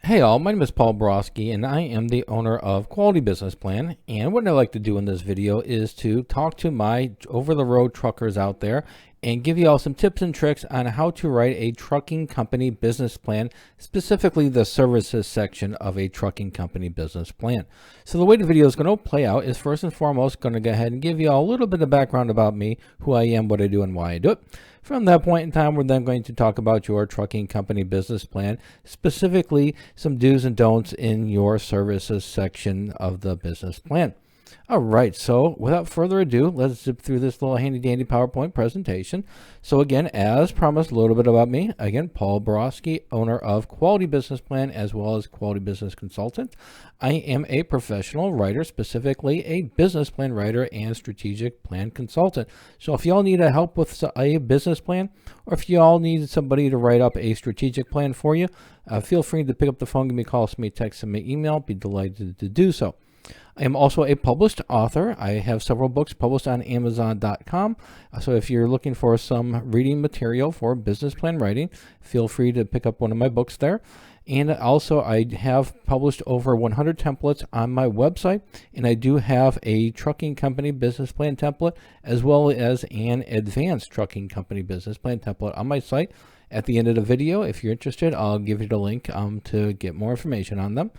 Hey all, my name is Paul Borosky and I am the owner of Quality Business Plan. And what I'd like to do in this video is to talk to my over-the-road truckers out there and give you all some tips and tricks on how to write a trucking company business plan, specifically the services section of a trucking company business plan. So the way the video is going to play out is first and foremost going to go ahead and give you all a little bit of background about me, who I am, what I do, and why I do it. From that point in time, we're then going to talk about your trucking company business plan, specifically some do's and don'ts in your services section of the business plan. All right, so without further ado, let's zip through this little handy dandy PowerPoint presentation. So again, as promised, a little bit about me. Again, Paul Borosky, owner of Quality Business Plan as well as Quality Business Consultant. I am a professional writer, specifically a business plan writer and strategic plan consultant. So if y'all need help with a business plan, or if y'all need somebody to write up a strategic plan for you, feel free to pick up the phone, give me a call, send me a text, send me an email. Be delighted to do so. I am also a published author. I have several books published on Amazon.com. So if you're looking for some reading material for business plan writing, feel free to pick up one of my books there. And also I have published over 100 templates on my website, and I do have a trucking company business plan template as well as an advanced trucking company business plan template on my site. At the end of the video, if you're interested, I'll give you the link to get more information on them.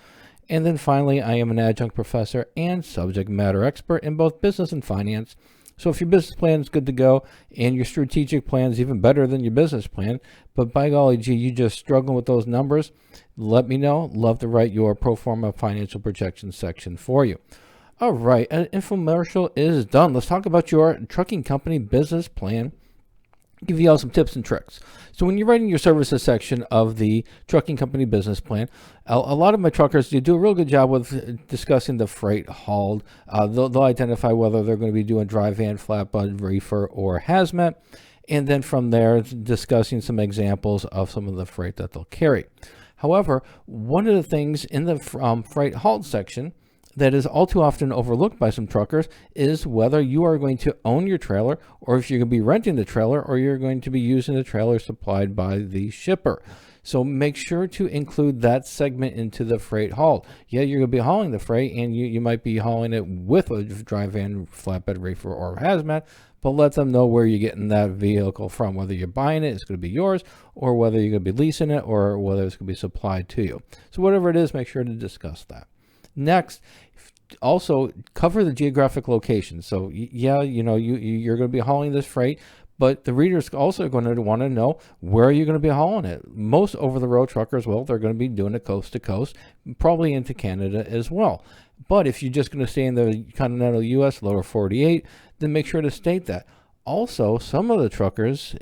And then finally, I am an adjunct professor and subject matter expert in both business and finance. So if your business plan is good to go and your strategic plan is even better than your business plan, but by golly gee, you just struggling with those numbers, let me know. Love to write your pro forma financial projections section for you. All right, an infomercial is done. Let's talk about your trucking company business plan. Give you all some tips and tricks. So when you're writing your services section of the trucking company business plan, a lot of my truckers do a real good job with discussing the freight hauled. They'll identify whether they're going to be doing dry van, flatbed, reefer, or hazmat. And then from there, discussing some examples of some of the freight that they'll carry. However, one of the things in the freight hauled section that is all too often overlooked by some truckers is whether you are going to own your trailer, or if you're going to be renting the trailer, or you're going to be using the trailer supplied by the shipper. So make sure to include that segment into the freight haul. Yeah, you're going to be hauling the freight, and you might be hauling it with a dry van, flatbed, reefer, or hazmat, but let them know where you're getting that vehicle from, whether you're buying it, it's going to be yours, or whether you're going to be leasing it, or whether it's going to be supplied to you. So whatever it is, make sure to discuss that. Next, also cover the geographic location. So yeah, you're going to be hauling this freight, but the reader's also going to want to know where you're going to be hauling it. Most over-the-road truckers, well, they're going to be doing it coast to coast, probably into Canada as well. But if you're just going to stay in the continental U.S., lower 48, then make sure to state that. Also, some of the truckers,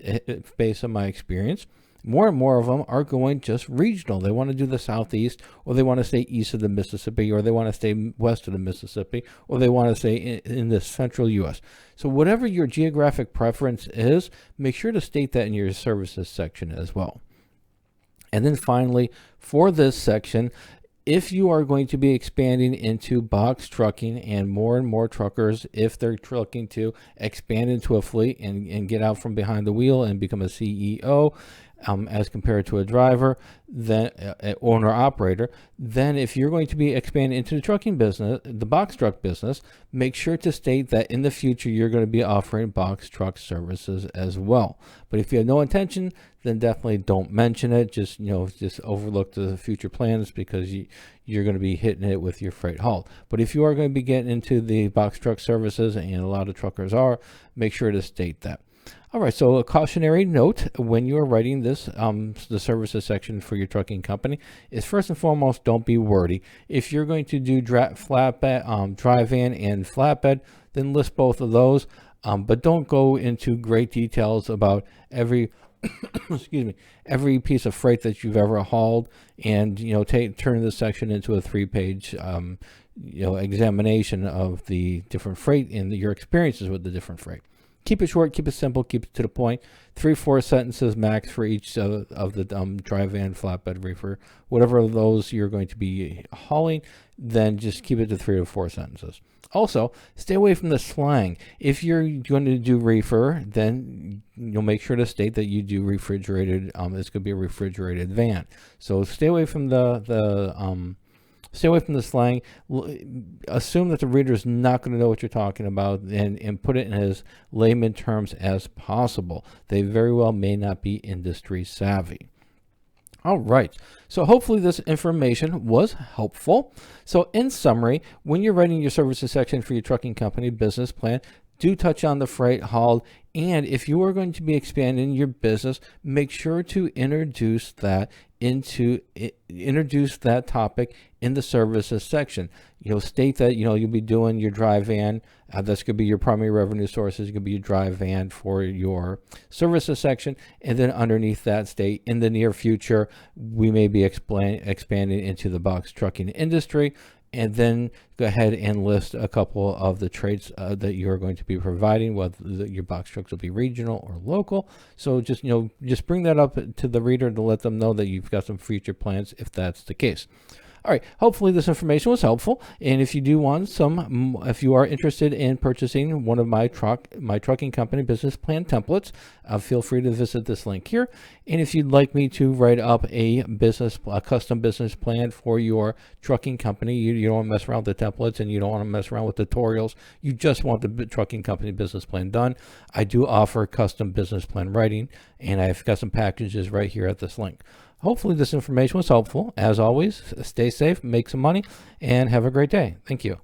based on my experience, more and more of them are going just regional. They want to do the Southeast, or they want to stay east of the Mississippi, or they want to stay west of the Mississippi, or they want to stay in the central U.S. So whatever your geographic preference is, make sure to state that in your services section as well. And then finally, for this section, if you are going to be expanding into box trucking, and more truckers, if they're looking to expand into a fleet and get out from behind the wheel and become a CEO, as compared to a driver, then owner operator, then if you're going to be expanding into the trucking business, the box truck business, make sure to state that in the future you're going to be offering box truck services as well. But if you have no intention, then definitely don't mention it. Just overlook the future plans, because you're going to be hitting it with your freight haul. But if you are going to be getting into the box truck services, and a lot of truckers are, make sure to state that. All right, so a cautionary note when you are writing this, the services section for your trucking company, is first and foremost, don't be wordy. If you're going to do dry van and flatbed, then list both of those, but don't go into great details about every every piece of freight that you've ever hauled, and turn this section into a 3-page examination of the different freight and your experiences with the different freight. Keep it short, keep it simple, keep it to the point. 3-4 sentences max for each of the dry van, flatbed, reefer, whatever of those you're going to be hauling, then just keep it to 3 to 4 sentences. Also, stay away from the slang. If you're going to do reefer, then you'll make sure to state that you do refrigerated. This could be a refrigerated van. So stay away from Stay away from the slang. Assume that the reader is not going to know what you're talking about, and put it in as layman terms as possible. They very well may not be industry savvy. All right, so hopefully this information was helpful. So in summary, when you're writing your services section for your trucking company business plan, do touch on the freight hauled, and if you are going to be expanding your business, make sure to introduce that topic in the services section. State that you'll be doing your dry van. That's going to be your primary revenue sources. It's going to be your dry van for your services section, and then underneath that, state in the near future we may be expanding into the box trucking industry. And then go ahead and list a couple of the trades that you're going to be providing, whether your box trucks will be regional or local. So just bring that up to the reader to let them know that you've got some future plans if that's the case. All right, hopefully this information was helpful. And if you do want if you are interested in purchasing one of my trucking company business plan templates, feel free to visit this link here. And if you'd like me to write up a custom business plan for your trucking company, you don't want to mess around with the templates and you don't want to mess around with tutorials. You just want the trucking company business plan done. I do offer custom business plan writing, and I've got some packages right here at this link. Hopefully this information was helpful. As always, stay safe, make some money, and have a great day. Thank you.